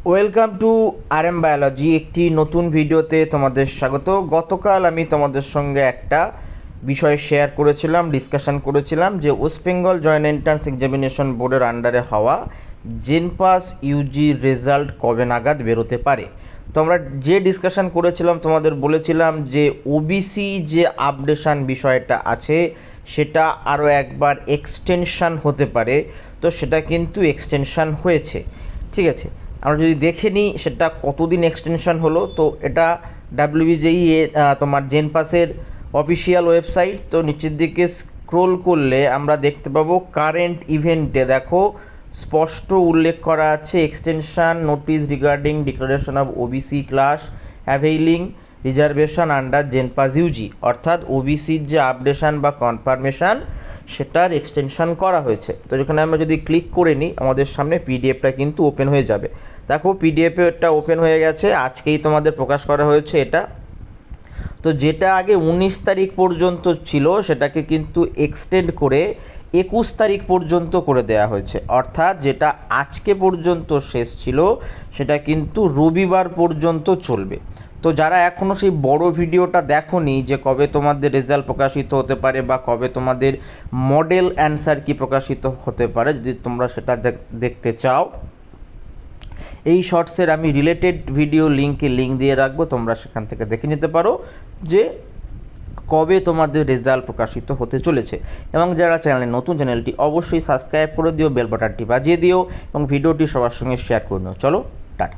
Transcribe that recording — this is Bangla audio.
Welcome to RM biology. একটি নতুন ভিডিওতে তোমাদের স্বাগত। গতকাল আমি তোমাদের সঙ্গে একটা বিষয় শেয়ার করেছিলাম, ডিসকাশন করেছিলাম যে West Bengal joint entrance examination বোর্ডের আন্ডারে হওয়া জেনপাস ইউজি রেজাল্ট কবে নাগাদ বেরোতে পারে। তো আমরা যে ডিসকাশন করেছিলাম তোমাদের বলেছিলাম যে ওবিসি যে আপডেশন বিষয়টা আছে সেটা আরও একবার এক্সটেনশান হতে পারে। তো সেটা কিন্তু এক্সটেনশান হয়েছে, ঠিক আছে। আমরা যদি দেখে নিই সেটা কতদিন এক্সটেনশন হলো, তো এটা ডাব্লিউবিজেই তোমার জেনপাসের অফিসিয়াল ওয়েবসাইট। তো নিচের দিকে স্ক্রোল করলে আমরা দেখতে পাবো কারেন্ট ইভেন্টে দেখো স্পষ্ট উল্লেখ করা আছে extension notice regarding declaration of OBC class availing reservation under JENPAS UG, অর্থাৎ ওবিসির যে আপডেশন বা কনফার্মেশন সেটার এক্সটেনশন করা হয়েছে। তো যেখানে আমরা যদি ক্লিক করে নিই আমাদের সামনে পিডিএফটা কিন্তু ওপেন হয়ে যাবে। দেখো পিডিএফটা ওপেন হয়ে গেছে, আজকেই তোমাদের প্রকাশ করা হয়েছে এটা। তো যেটা আগে 19 তারিখ পর্যন্ত ছিল সেটাকে কিন্তু এক্সটেন্ড করে 21 তারিখ পর্যন্ত করে দেওয়া হয়েছে, অর্থাৎ যেটা আজকে পর্যন্ত শেষ ছিল সেটা কিন্তু রবিবার পর্যন্ত চলবে। তো যারা এখনও সেই বড় ভিডিওটা দেখোনি যে কবে তোমাদের রেজাল্ট প্রকাশিত হতে পারে বা কবে তোমাদের মডেল অ্যান্সার কি প্রকাশিত হতে পারে, যদি তোমরা সেটা দেখতে চাও, এই শর্টসের আমি রিলেটেড ভিডিও লিঙ্ক দিয়ে রাখবো, তোমরা সেখান থেকে দেখে নিতে পারো যে কবে তোমাদের রেজাল্ট প্রকাশিত হতে চলেছে। এবং যারা চ্যানেলে নতুন, চ্যানেলটি অবশ্যই সাবস্ক্রাইব করে দিও, বেল বাটনটি বাজিয়ে দিও এবং ভিডিওটি সবার সঙ্গে শেয়ার করে নিও। চলো টাটা।